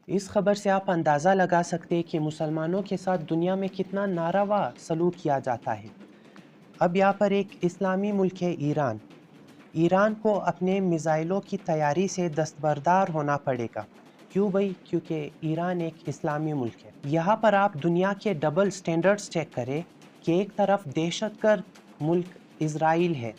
اس خبر سے آپ اندازہ لگا سکتے ہیں کہ مسلمانوں کے ساتھ دنیا میں کتنا ناروا سلوک کیا جاتا ہے۔ اب یہاں پر ایک اسلامی ملک ہے ایران۔ ایران کو اپنے میزائلوں کی تیاری سے دستبردار ہونا پڑے گا۔ کیوں بھائی؟ کیونکہ ایران ایک اسلامی ملک ہے۔ یہاں پر آپ دنیا کے ڈبل سٹینڈرڈز چیک کریں کہ ایک طرف دہشت گرد ملک اسرائیل ہے،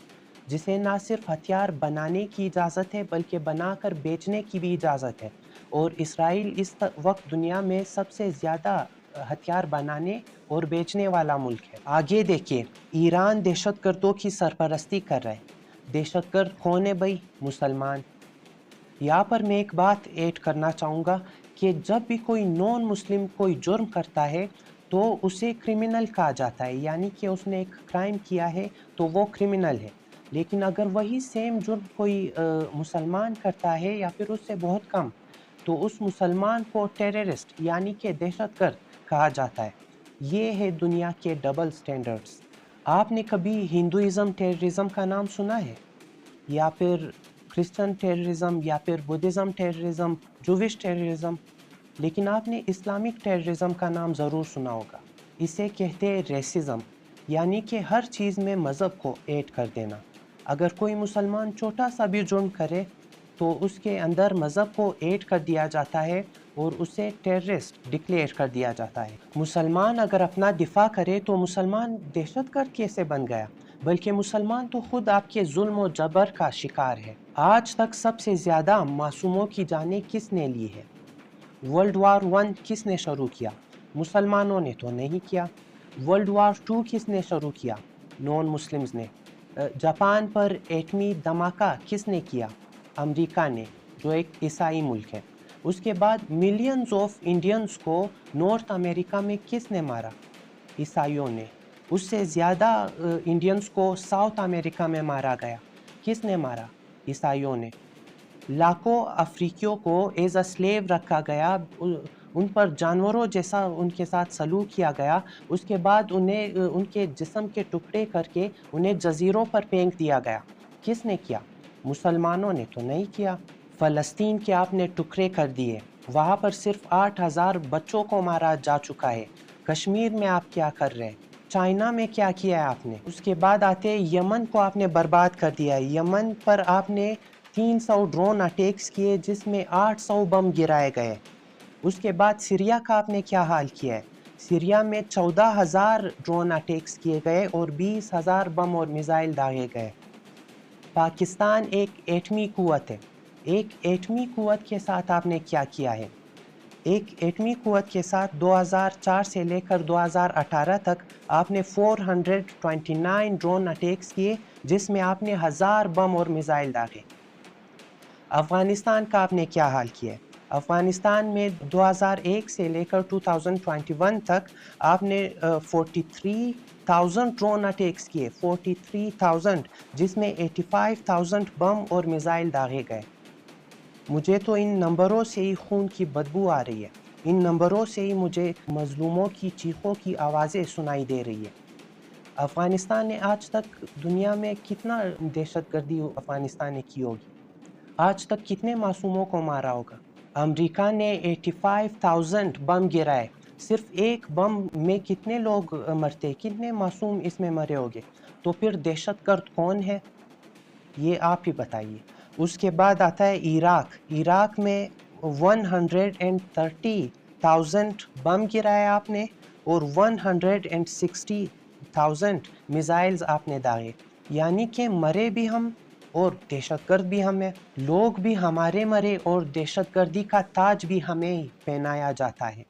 جسے نہ صرف ہتھیار بنانے کی اجازت ہے بلکہ بنا کر بیچنے کی بھی اجازت ہے، اور اسرائیل اس وقت دنیا میں سب سے زیادہ ہتھیار بنانے اور بیچنے والا ملک ہے۔ آگے دیکھیے، ایران دہشت گردوں کی سرپرستی کر رہا ہے۔ دہشت گرد کون ہے بھائی؟ مسلمان۔ یہاں پر میں ایک بات ایڈ کرنا چاہوں گا کہ جب بھی کوئی نان مسلم کوئی جرم کرتا ہے تو اسے کرمنل کہا جاتا ہے، یعنی کہ اس نے ایک کرائم کیا ہے تو وہ کرمنل ہے۔ لیکن اگر وہی سیم جرم کوئی مسلمان کرتا ہے یا پھر اس سے بہت کم، تو اس مسلمان کو ٹیررسٹ یعنی کہ دہشت گرد کہا جاتا ہے۔ یہ ہے دنیا کے ڈبل سٹینڈرڈز۔ آپ نے کبھی ہندوازم ٹیررزم کا نام سنا ہے؟ یا پھر کرسچن ٹیررزم، یا پھر بدھزم ٹیررزم، جووش ٹیررزم؟ لیکن آپ نے اسلامک ٹیررزم کا نام ضرور سنا ہوگا۔ اسے کہتے ہیں ریسزم، یعنی کہ ہر چیز میں مذہب کو ایڈ کر دینا۔ اگر کوئی مسلمان چھوٹا سا بھی جرم کرے تو اس کے اندر مذہب کو ایڈ کر دیا جاتا ہے اور اسے ٹیررسٹ ڈکلیئر کر دیا جاتا ہے۔ مسلمان اگر اپنا دفاع کرے تو مسلمان دہشت گرد کیسے بن گیا؟ بلکہ مسلمان تو خود آپ کے ظلم و جبر کا شکار ہے۔ آج تک سب سے زیادہ معصوموں کی جانیں کس نے لی ہے؟ ورلڈ وار 1 کس نے شروع کیا؟ مسلمانوں نے تو نہیں کیا۔ ورلڈ وار 2 کس نے شروع کیا؟ نان مسلمز نے۔ جاپان پر ایٹمی دھماکہ کس نے کیا؟ امریکہ نے، جو ایک عیسائی ملک ہے۔ اس کے بعد ملینز آف انڈینز کو نارتھ امریکہ میں کس نے مارا؟ عیسائیوں نے۔ اس سے زیادہ انڈینز کو ساؤتھ امریکہ میں مارا گیا۔ کس نے مارا؟ عیسائیوں نے۔ لاکھوں افریقیوں کو ایز اے سلیو رکھا گیا، ان پر جانوروں جیسا ان کے ساتھ سلوک کیا گیا۔ اس کے بعد انہیں ان کے جسم کے ٹکڑے کر کے انہیں جزیروں پر پھینک دیا گیا۔ کس نے کیا؟ مسلمانوں نے تو نہیں کیا۔ فلسطین کے آپ نے ٹکڑے کر دیے، وہاں پر صرف 8,000 بچوں کو مارا جا چکا ہے۔ کشمیر میں آپ کیا کر رہے ہیں؟ چائنا میں کیا کیا ہے آپ نے؟ اس کے بعد آتے یمن کو آپ نے برباد کر دیا ہے۔ یمن پر آپ نے 300 ڈرون اٹیکس کیے جس میں 800 بم گرائے گئے۔ اس کے بعد سیریا کا آپ نے کیا حال کیا ہے؟ سیریا میں 14,000 ڈرون اٹیکس کیے گئے اور 20,000 بم اور میزائل داغے گئے۔ پاکستان ایک ایٹمی قوت ہے۔ ایک ایٹمی قوت کے ساتھ آپ نے کیا کیا ہے؟ ایک ایٹمی قوت کے ساتھ 2004 سے لے کر 2018 تک آپ نے 429 ڈرون اٹیکس کیے جس میں آپ نے 1000 بم اور میزائل داغے۔ افغانستان کا آپ نے کیا حال کیا ہے؟ افغانستان میں 2001 سے لے کر 2021 تک آپ نے 43,000 ڈرون اٹیکس کیے، 43,000، جس میں 85,000 بم اور میزائل داغے گئے۔ مجھے تو ان نمبروں سے ہی خون کی بدبو آ رہی ہے۔ ان نمبروں سے ہی مجھے مظلوموں کی چیخوں کی آوازیں سنائی دے رہی ہے۔ افغانستان نے آج تک دنیا میں کتنا دہشت گردی افغانستان نے کی ہوگی؟ آج تک کتنے معصوموں کو مارا ہوگا؟ امریکہ نے 85,000 بم گرائے۔ صرف ایک بم میں کتنے لوگ مرتے، کتنے معصوم اس میں مرے ہوگے؟ تو پھر دہشت گرد کون ہے؟ یہ آپ ہی بتائیے۔ اس کے بعد آتا ہے عراق۔ عراق میں 130,000 بم گرائے آپ نے اور 160,000 میزائلز آپ نے داغے، یعنی کہ مرے بھی ہم اور دہشت گرد بھی ہم ہیں۔ لوگ بھی ہمارے مرے اور دہشت گردی کا تاج بھی ہمیں پہنایا جاتا ہے۔